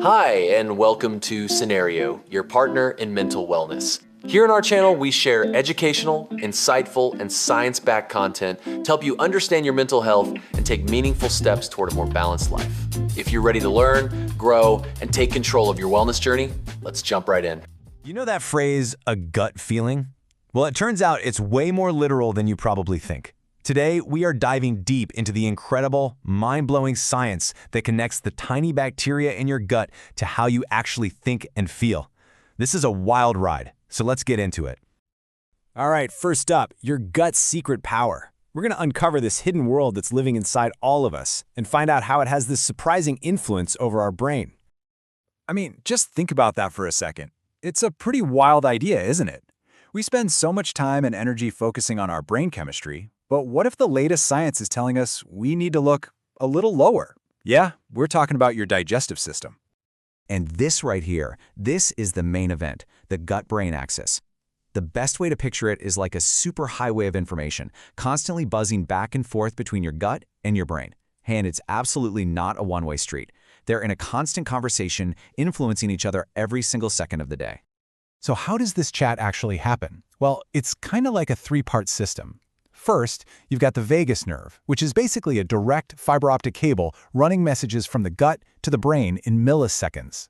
Hi, and welcome to Cenario, your partner in mental wellness. Here on our channel, we share educational, insightful, and science-backed content to help you understand your mental health and take meaningful steps toward a more balanced life. If you're ready to learn, grow, and take control of your wellness journey, let's jump right in. You know that phrase, a gut feeling? Well, it turns out it's way more literal than you probably think. Today, we are diving deep into the incredible, mind-blowing science that connects the tiny bacteria in your gut to how you actually think and feel. This is a wild ride, so let's get into it. All right, first up, your gut's secret power. We're going to uncover this hidden world that's living inside all of us and find out how it has this surprising influence over our brain. I mean, just think about that for a second. It's a pretty wild idea, isn't it? We spend so much time and energy focusing on our brain chemistry, but what if the latest science is telling us we need to look a little lower? Yeah, we're talking about your digestive system. And this right here, this is the main event, the gut-brain axis. The best way to picture it is like a super highway of information, constantly buzzing back and forth between your gut and your brain. And it's absolutely not a one-way street. They're in a constant conversation, influencing each other every single second of the day. So how does this chat actually happen? Well, it's kind of like a three-part system. First, you've got the vagus nerve, which is basically a direct fiber optic cable running messages from the gut to the brain in milliseconds.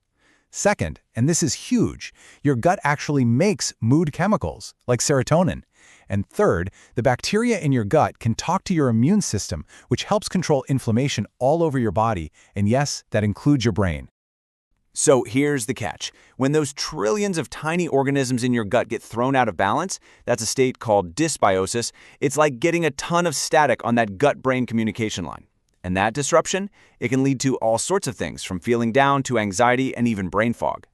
Second, and this is huge, your gut actually makes mood chemicals, like serotonin. And third, the bacteria in your gut can talk to your immune system, which helps control inflammation all over your body, and yes, that includes your brain. So here's the catch. When those trillions of tiny organisms in your gut get thrown out of balance, that's a state called dysbiosis. It's like getting a ton of static on that gut-brain communication line. And that disruption, it can lead to all sorts of things, from feeling down to anxiety and even brain fog.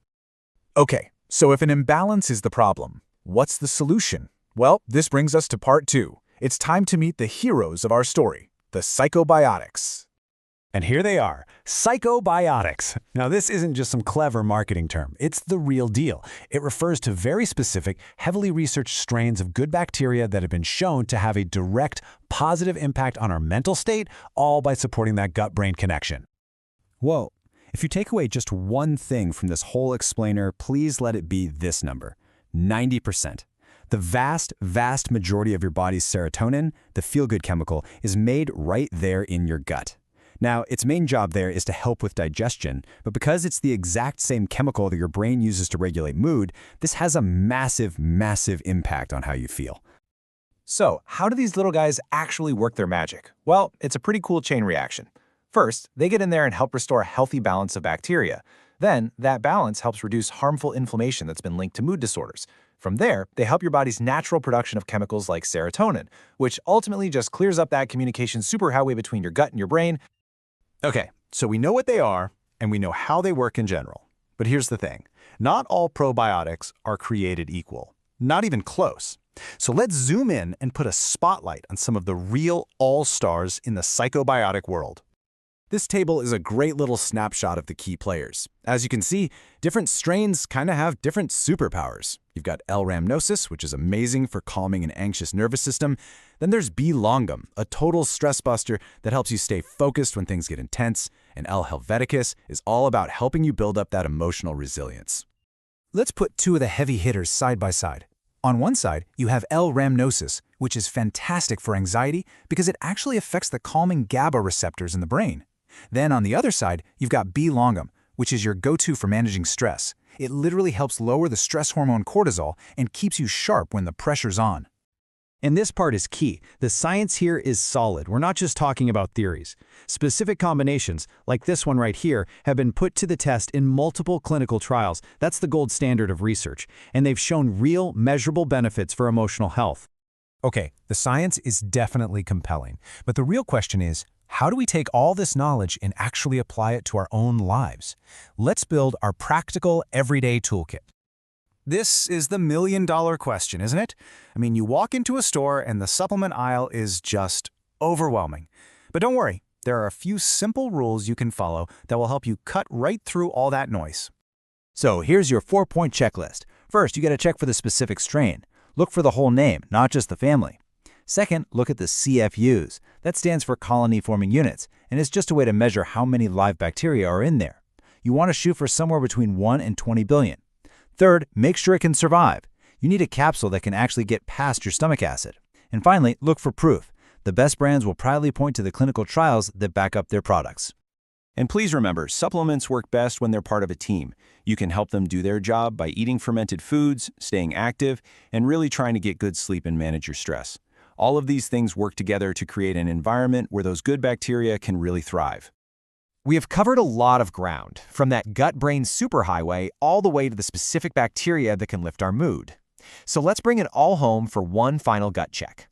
Okay, so if an imbalance is the problem, what's the solution? Well, this brings us to part 2. It's time to meet the heroes of our story, the psychobiotics. And here they are, psychobiotics. Now, this isn't just some clever marketing term. It's the real deal. It refers to very specific, heavily researched strains of good bacteria that have been shown to have a direct, positive impact on our mental state, all by supporting that gut-brain connection. Whoa. If you take away just one thing from this whole explainer, please let it be this number, 90%. The vast, vast majority of your body's serotonin, the feel-good chemical, is made right there in your gut. Now, its main job there is to help with digestion, but because it's the exact same chemical that your brain uses to regulate mood, this has a massive, massive impact on how you feel. So, how do these little guys actually work their magic? Well, it's a pretty cool chain reaction. First, they get in there and help restore a healthy balance of bacteria. Then, that balance helps reduce harmful inflammation that's been linked to mood disorders. From there, they help your body's natural production of chemicals like serotonin, which ultimately just clears up that communication superhighway between your gut and your brain. Okay, so we know what they are, and we know how they work in general. But here's the thing. Not all probiotics are created equal. Not even close. So let's zoom in and put a spotlight on some of the real all-stars in the psychobiotic world. This table is a great little snapshot of the key players. As you can see, different strains kind of have different superpowers. You've got L. rhamnosus, which is amazing for calming an anxious nervous system. Then there's B. longum, a total stress buster that helps you stay focused when things get intense. And L. helveticus is all about helping you build up that emotional resilience. Let's put two of the heavy hitters side by side. On one side, you have L. rhamnosus, which is fantastic for anxiety because it actually affects the calming GABA receptors in the brain. Then on the other side, you've got B. longum, which is your go-to for managing stress. It literally helps lower the stress hormone cortisol and keeps you sharp when the pressure's on. And this part is key. The science here is solid. We're not just talking about theories. Specific combinations, like this one right here, have been put to the test in multiple clinical trials. That's the gold standard of research. And they've shown real, measurable benefits for emotional health. Okay, the science is definitely compelling. But the real question is, how do we take all this knowledge and actually apply it to our own lives? Let's build our practical, everyday toolkit. This is the million-dollar question, isn't it? I mean, you walk into a store and the supplement aisle is just overwhelming. But don't worry, there are a few simple rules you can follow that will help you cut right through all that noise. So here's your 4-point checklist. First, you got to check for the specific strain. Look for the whole name, not just the family. Second, look at the CFUs. That stands for colony-forming units, and it's just a way to measure how many live bacteria are in there. You want to shoot for somewhere between 1 and 20 billion. Third, make sure it can survive. You need a capsule that can actually get past your stomach acid. And finally, look for proof. The best brands will proudly point to the clinical trials that back up their products. And please remember, supplements work best when they're part of a team. You can help them do their job by eating fermented foods, staying active, and really trying to get good sleep and manage your stress. All of these things work together to create an environment where those good bacteria can really thrive. We have covered a lot of ground, from that gut-brain superhighway all the way to the specific bacteria that can lift our mood. So let's bring it all home for one final gut check.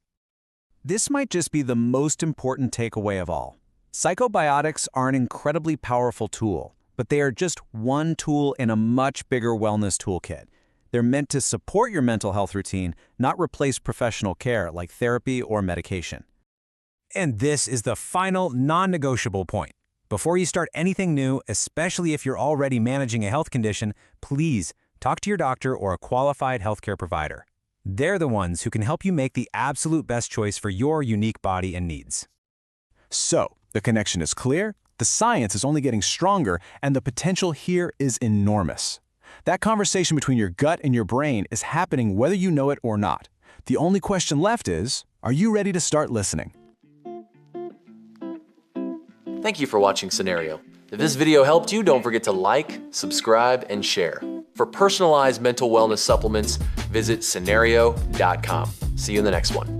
This might just be the most important takeaway of all. Psychobiotics are an incredibly powerful tool, but they are just one tool in a much bigger wellness toolkit. They're meant to support your mental health routine, not replace professional care like therapy or medication. And this is the final non-negotiable point. Before you start anything new, especially if you're already managing a health condition, please talk to your doctor or a qualified healthcare provider. They're the ones who can help you make the absolute best choice for your unique body and needs. So, the connection is clear, the science is only getting stronger, and the potential here is enormous. That conversation between your gut and your brain is happening whether you know it or not. The only question left is, are you ready to start listening? Thank you for watching Cenario. If this video helped you, don't forget to like, subscribe, and share. For personalized mental wellness supplements, visit Cenario.com. See you in the next one.